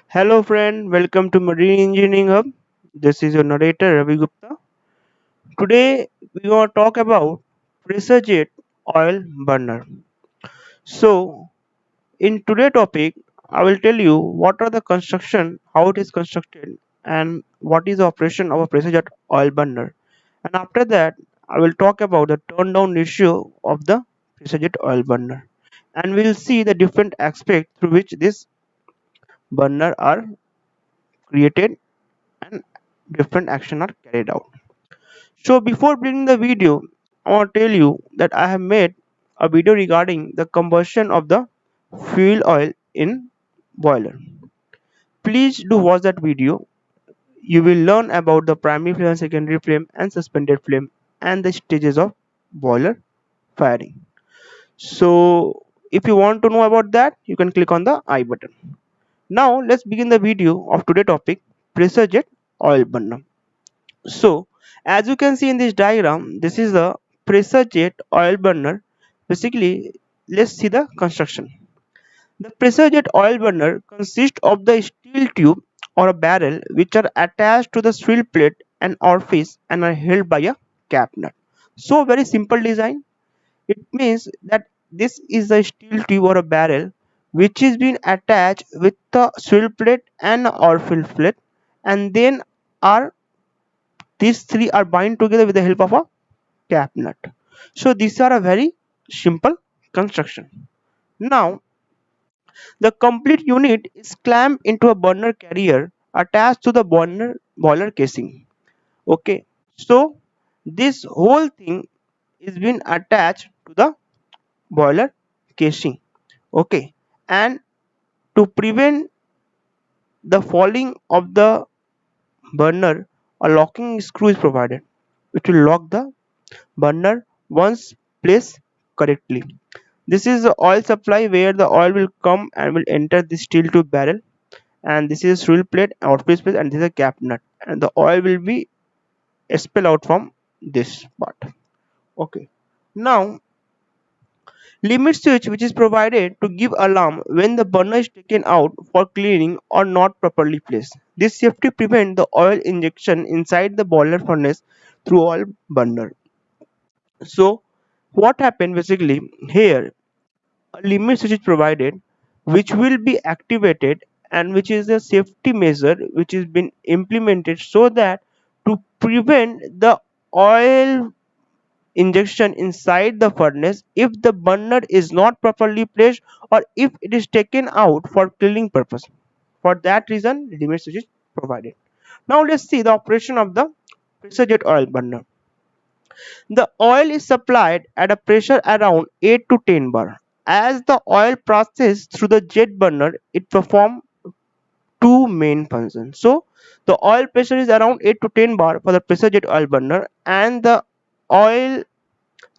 Hello friend, welcome to Marine Engineering Hub. This is your narrator Ravi Gupta. Today we want to talk about pressure jet oil burner. So in today's topic I will tell you what are the construction, how it is constructed and what is the operation of a pressure jet oil burner. And after that I will talk about the turn down ratio of the pressure jet oil burner. And we will see the different aspects through which this burner are created and different action are carried out. So before beginning the video, I want to tell you that I have made a video regarding the combustion of the fuel oil in boiler. Please do watch that video. You will learn about the primary flame and secondary flame and suspended flame and the stages of boiler firing. So if you want to know about that, you can click on the I button. Now let's begin the video of today's topic, pressure jet oil burner. So, as you can see in this diagram, this is the pressure jet oil burner. Basically, let's see the construction. The pressure jet oil burner consists of the steel tube or a barrel which are attached to the swivel plate and orifice and are held by a cap nut. So, very simple design. It means that this is a steel tube or a barrel which is being attached with the swivel plate and orifice plate, and then are these three are bind together with the help of a cap nut. So these are a very simple construction. Now the complete unit is clamped into a burner carrier attached to the boiler casing. Okay, so this whole thing is being attached to the boiler casing. Okay, and to prevent the falling of the burner, a locking screw is provided, which will lock the burner once placed correctly. This is the oil supply where the oil will come and will enter the steel tube barrel, and this is swivel plate, outface plate, and this is a cap nut, and the oil will be expelled out from this part. Okay. Now limit switch which is provided to give alarm when the burner is taken out for cleaning or not properly placed. This safety prevent the oil injection inside the boiler furnace through oil burner. So what happened basically here, a limit switch is provided which will be activated and which is a safety measure which is been implemented so that to prevent the oil injection inside the furnace if the burner is not properly placed or if it is taken out for cleaning purpose. For that reason limit switch is provided. Now let's see the operation of the pressure jet oil burner. The oil is supplied at a pressure around 8 to 10 bar. As the oil passes through the jet burner, it performs two main functions. So the oil pressure is around 8 to 10 bar for the pressure jet oil burner, and the oil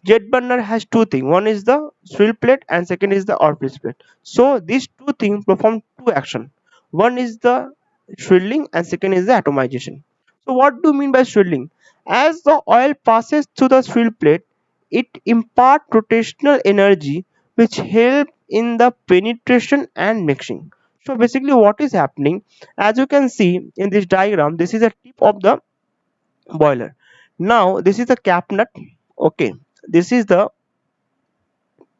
jet burner has two things. One is the swivel plate and second is the orifice plate. So these two things perform two action. One is the swirling and second is the atomization. So what do you mean by swirling? As the oil passes through the swivel plate, it impart rotational energy which help in the penetration and mixing. So basically what is happening, as you can see in this diagram, this is a tip of the boiler. Now this is the cap nut. Okay, this is the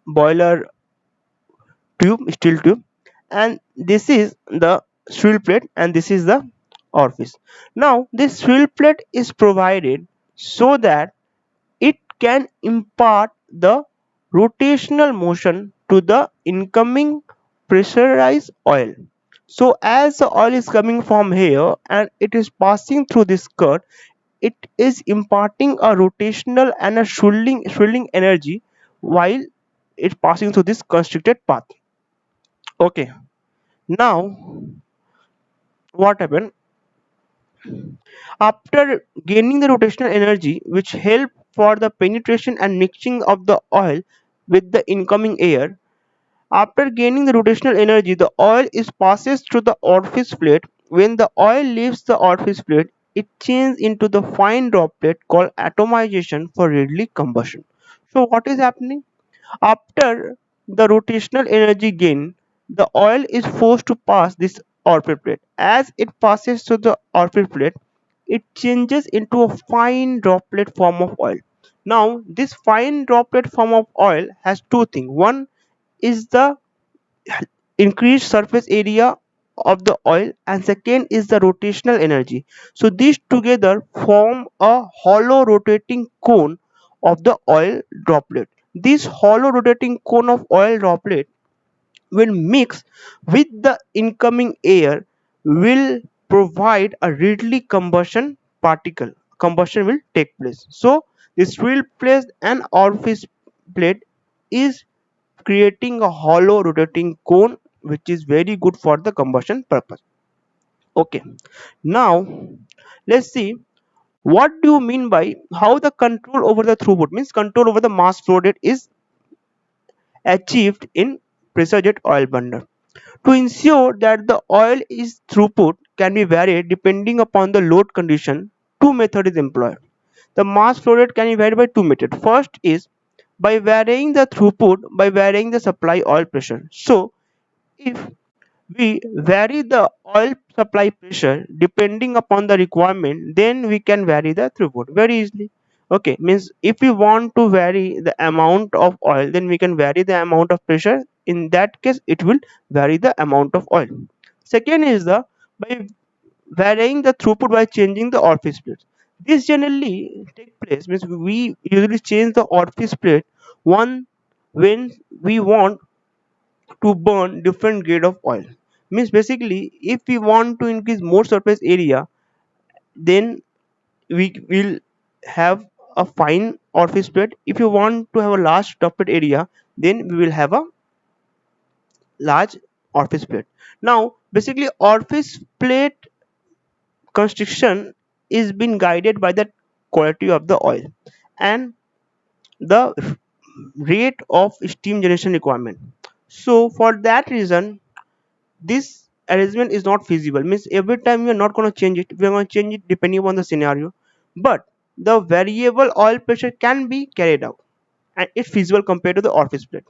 boiler tube, steel tube, and this is the swivel plate and this is the orifice. Now this swivel plate is provided so that it can impart the rotational motion to the incoming pressurized oil. So as the oil is coming from here and it is passing through this cut, it is imparting a rotational and a swirling energy while it's passing through this constricted path. Okay, now what happened after gaining the rotational energy which help for the penetration and mixing of the oil with the incoming air. After gaining the rotational energy, the oil is passes through the orifice plate. When the oil leaves the orifice plate, it changes into the fine droplet called atomization for readily combustion. So what is happening? After the rotational energy gain, the oil is forced to pass this Orphic plate. As it passes through the Orphic plate, it changes into a fine droplet form of oil. Now, this fine droplet form of oil has two things. One is the increased surface area of the oil, and second is the rotational energy. So these together form a hollow rotating cone of the oil droplet. This hollow rotating cone of oil droplet, when mixed with the incoming air, will provide a readily combustion particle. Combustion will take place. So this will place an orifice plate is creating a hollow rotating cone, which is very good for the combustion purpose. Okay, now let's see what do you mean by how the control over the throughput, means control over the mass flow rate, is achieved in pressure jet oil burner. To ensure that the oil is throughput can be varied depending upon the load condition, two methods is employed. The mass flow rate can be varied by two methods. First is by varying the throughput by varying the supply oil pressure. So if we vary the oil supply pressure depending upon the requirement, then we can vary the throughput very easily. Okay, means if we want to vary the amount of oil, then we can vary the amount of pressure. In that case, it will vary the amount of oil. Second is the by varying the throughput by changing the orifice split. This generally take place, means we usually change the orifice split one when we want to burn different grade of oil. Means basically if we want to increase more surface area, then we will have a fine orifice plate. If you want to have a large droplet area, then we will have a large orifice plate. Now basically orifice plate construction is being guided by the quality of the oil and the rate of steam generation requirement. So for that reason, this arrangement is not feasible, means every time we are not going to change it, we are going to change it depending upon the scenario, but the variable oil pressure can be carried out and it's feasible compared to the orifice plate.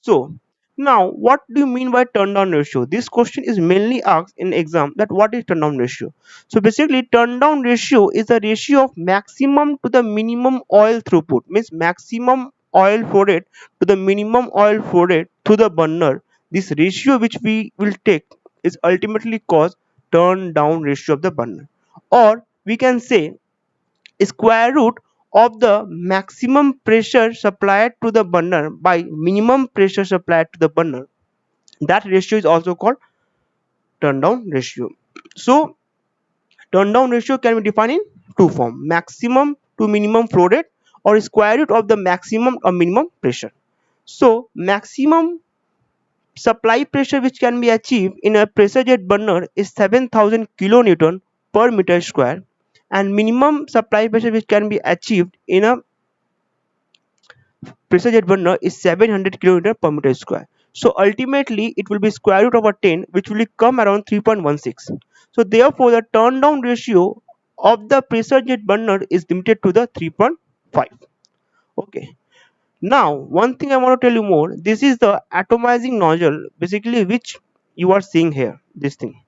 So now what do you mean by turn down ratio? This question is mainly asked in exam, that what is turn down ratio. So basically turn down ratio is the ratio of maximum to the minimum oil throughput, means maximum oil flow rate to the minimum oil flow rate to the burner. This ratio which we will take is ultimately called turn down ratio of the burner, or we can say square root of the maximum pressure supplied to the burner by minimum pressure supplied to the burner. That ratio is also called turn down ratio. So turn down ratio can be defined in two forms: maximum to minimum flow rate, or square root of the maximum or minimum pressure. So maximum supply pressure which can be achieved in a pressure jet burner is 7,000 kilonewton per meter square, and minimum supply pressure which can be achieved in a pressure jet burner is 700 km per meter square. So ultimately it will be square root over 10, which will come around 3.16. So therefore the turn down ratio of the pressure jet burner is limited to the 3.5. Okay. Now one thing I want to tell you more. This is the atomizing nozzle, basically which you are seeing here. This thing,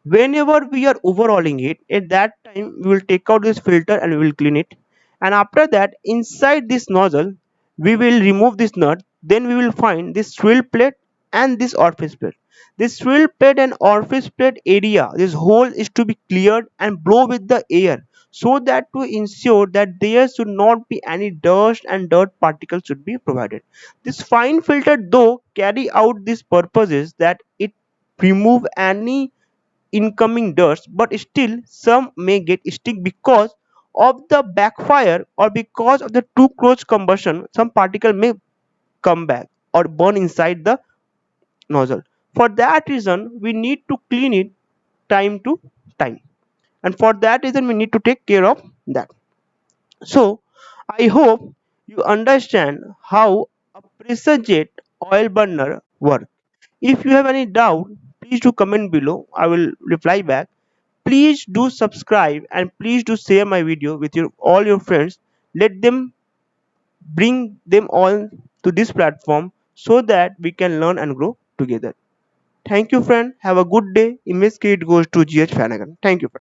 whenever we are overhauling it, at that time we will take out this filter and we will clean it, and after that inside this nozzle we will remove this nut. Then we will find this swirl plate and this orifice plate. This swirl plate and orifice plate area, this hole is to be cleared and blow with the air, so that to ensure that there should not be any dust and dirt particles should be provided. This fine filter though carry out these purposes, that it remove any incoming dust, but still some may get stick because of the backfire or because of the too close combustion. Some particle may come back or burn inside the nozzle. For that reason we need to clean it time to time, and for that reason we need to take care of that. So I hope you understand how a pressure jet oil burner works. If you have any doubt, please do comment below. I will reply back. Please do subscribe and please do share my video with all your friends. Let them bring them all to this platform so that we can learn and grow together. Thank you, friend. Have a good day. Image kit goes to GH Flanagan. Thank you, friend.